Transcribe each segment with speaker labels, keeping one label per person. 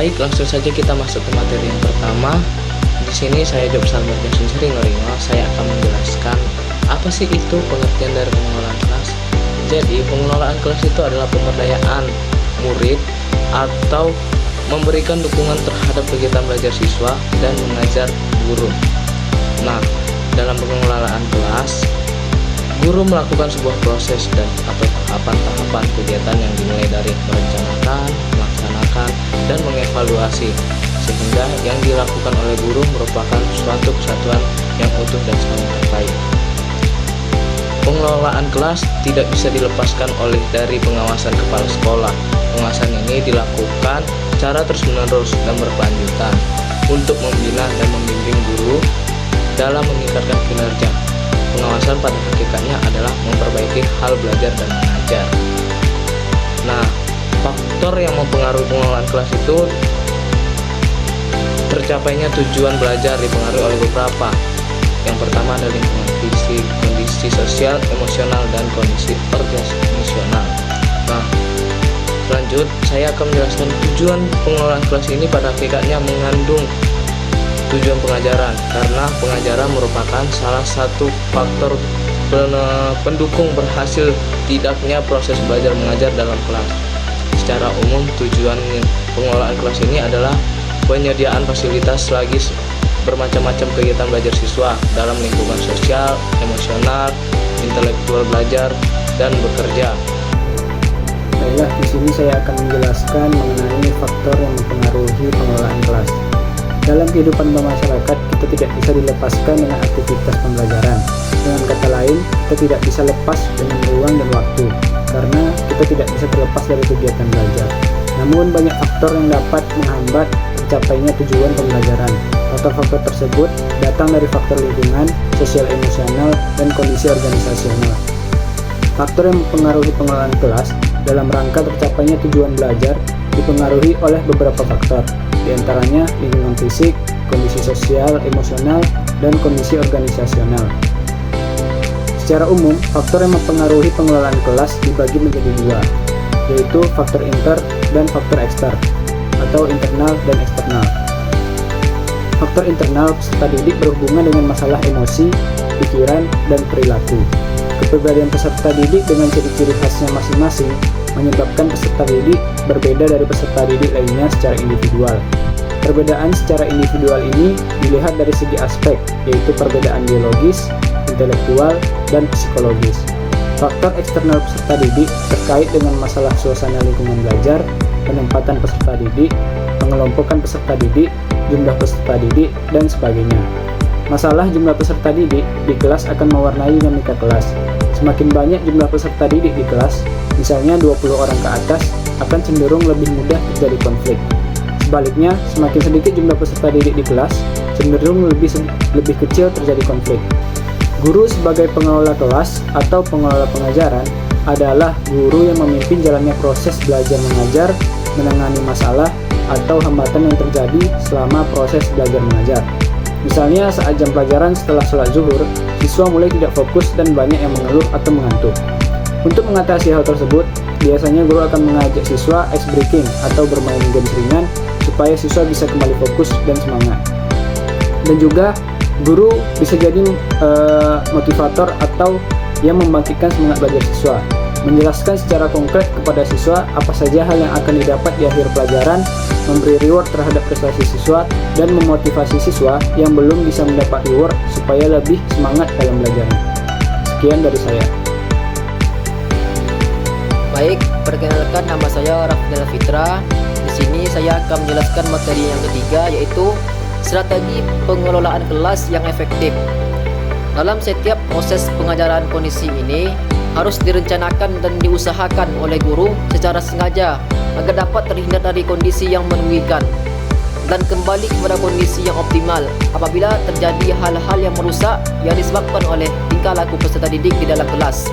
Speaker 1: Baik, langsung saja kita masuk ke materi yang pertama. Di sini saya Job Salman Sering Ngeringo. Saya akan menjelaskan apa sih itu pengertian dari pengelolaan kelas. Jadi, pengelolaan kelas itu adalah pemberdayaan murid atau memberikan dukungan terhadap kegiatan belajar siswa dan mengajar guru. Nah, dalam pengelolaan kelas, guru melakukan sebuah proses atau tahapan-tahapan kegiatan yang dimulai dari merencanakan, melaksanakan, dan mengevaluasi, sehingga yang dilakukan oleh guru merupakan suatu kesatuan yang utuh dan saling terkait. Pengelolaan kelas tidak bisa dilepaskan dari pengawasan kepala sekolah. Pengawasan ini dilakukan secara terus-menerus dan berkelanjutan untuk membina dan membimbing guru dalam meningkatkan kinerja. Pengawasan pada hakikatnya adalah memperbaiki hal belajar dan mengajar. Nah, faktor yang mempengaruhi pengelolaan kelas itu tercapainya tujuan belajar dipengaruhi oleh beberapa. Yang pertama adalah lingkungan fisik, kondisi sosial, emosional, dan kondisi organisasional. Nah, lanjut, saya akan menjelaskan tujuan pengelolaan kelas ini pada hakikatnya mengandung tujuan pengajaran, karena pengajaran merupakan salah satu faktor pendukung berhasil tidaknya proses belajar mengajar dalam kelas. Secara umum, tujuan pengelolaan kelas ini adalah penyediaan fasilitas lagi bermacam-macam kegiatan belajar siswa dalam lingkungan sosial, emosional, intelektual belajar, dan bekerja.
Speaker 2: Baiklah, di sini saya akan menjelaskan mengenai faktor yang mempengaruhi pengelolaan kelas. Dalam kehidupan bermasyarakat, kita tidak bisa dilepaskan dengan aktivitas pembelajaran. Dengan kata lain, kita tidak bisa lepas dengan ruang dan waktu, karena kita tidak bisa terlepas dari kegiatan belajar. Namun, banyak faktor yang dapat menghambat tercapainya tujuan pembelajaran. Faktor-faktor tersebut datang dari faktor lingkungan, sosial emosional, dan kondisi organisasional. Faktor yang mempengaruhi pengelolaan kelas dalam rangka tercapainya tujuan belajar dipengaruhi oleh beberapa faktor, diantaranya lingkungan fisik, kondisi sosial, emosional, dan kondisi organisasional. Secara umum, faktor yang mempengaruhi pengelolaan kelas dibagi menjadi dua, yaitu faktor inter dan faktor ekster, atau internal dan eksternal. Faktor internal peserta didik berhubungan dengan masalah emosi, pikiran, dan perilaku. Kepribadian peserta didik dengan ciri-ciri khasnya masing-masing menyebabkan peserta didik berbeda dari peserta didik lainnya secara individual. Perbedaan secara individual ini dilihat dari segi aspek, yaitu perbedaan biologis, intelektual, dan psikologis. Faktor eksternal peserta didik terkait dengan masalah suasana lingkungan belajar, penempatan peserta didik, pengelompokan peserta didik, jumlah peserta didik, dan sebagainya. Masalah jumlah peserta didik di kelas akan mewarnai dinamika kelas. Semakin banyak jumlah peserta didik di kelas, misalnya 20 orang ke atas, akan cenderung lebih mudah terjadi konflik. Sebaliknya, semakin sedikit jumlah peserta didik di kelas, cenderung lebih kecil terjadi konflik. Guru sebagai pengelola kelas atau pengelola pengajaran adalah guru yang memimpin jalannya proses belajar mengajar, menangani masalah atau hambatan yang terjadi selama proses belajar mengajar. Misalnya saat jam pelajaran setelah sholat zuhur, siswa mulai tidak fokus dan banyak yang mengeluh atau mengantuk. Untuk mengatasi hal tersebut, biasanya guru akan mengajak siswa ice breaking atau bermain games ringan supaya siswa bisa kembali fokus dan semangat. Dan juga guru bisa jadi motivator atau yang membangkitkan semangat belajar siswa, menjelaskan secara konkret kepada siswa apa saja hal yang akan didapat di akhir pelajaran, memberi reward terhadap prestasi siswa, dan memotivasi siswa yang belum bisa mendapat reward supaya lebih semangat dalam belajarnya. Sekian dari saya.
Speaker 3: Baik, perkenalkan, nama saya Rafdal Fitra. Di sini saya akan menjelaskan materi yang ketiga, yaitu strategi pengelolaan kelas yang efektif. Dalam setiap proses pengajaran kondisi ini harus direncanakan dan diusahakan oleh guru secara sengaja agar dapat terhindar dari kondisi yang merugikan dan kembali kepada kondisi yang optimal apabila terjadi hal-hal yang merusak yang disebabkan oleh tingkah laku peserta didik di dalam kelas.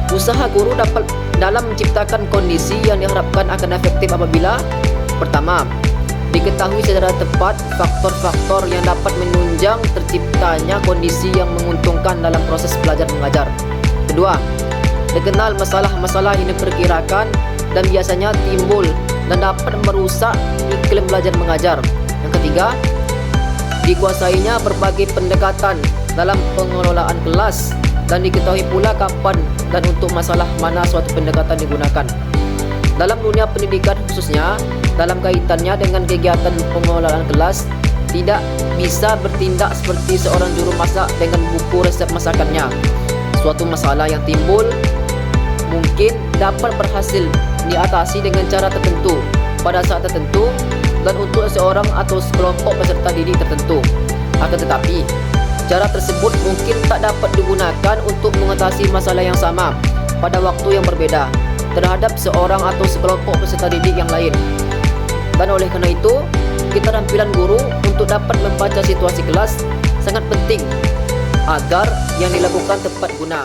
Speaker 3: Usaha guru dapat dalam menciptakan kondisi yang diharapkan akan efektif apabila: pertama, diketahui secara tepat faktor-faktor yang dapat menunjang terciptanya kondisi yang menguntungkan dalam proses belajar mengajar. Kedua, dikenal masalah-masalah yang diperkirakan dan biasanya timbul dan dapat merusak iklim belajar mengajar. Yang ketiga, dikuasainya berbagai pendekatan dalam pengelolaan kelas dan diketahui pula kapan dan untuk masalah mana suatu pendekatan digunakan. Dalam dunia pendidikan khususnya, dalam kaitannya dengan kegiatan pengelolaan kelas, tidak bisa bertindak seperti seorang juru masak dengan buku resep masakannya. Suatu masalah yang timbul mungkin dapat berhasil diatasi dengan cara tertentu pada saat tertentu dan untuk seorang atau sekelompok peserta didik tertentu. Akan tetapi, cara tersebut mungkin tak dapat digunakan untuk mengatasi masalah yang sama pada waktu yang berbeda terhadap seorang atau sekelompok peserta didik yang lain. Dan oleh karena itu, keterampilan guru untuk dapat membaca situasi kelas sangat penting agar yang dilakukan tepat guna.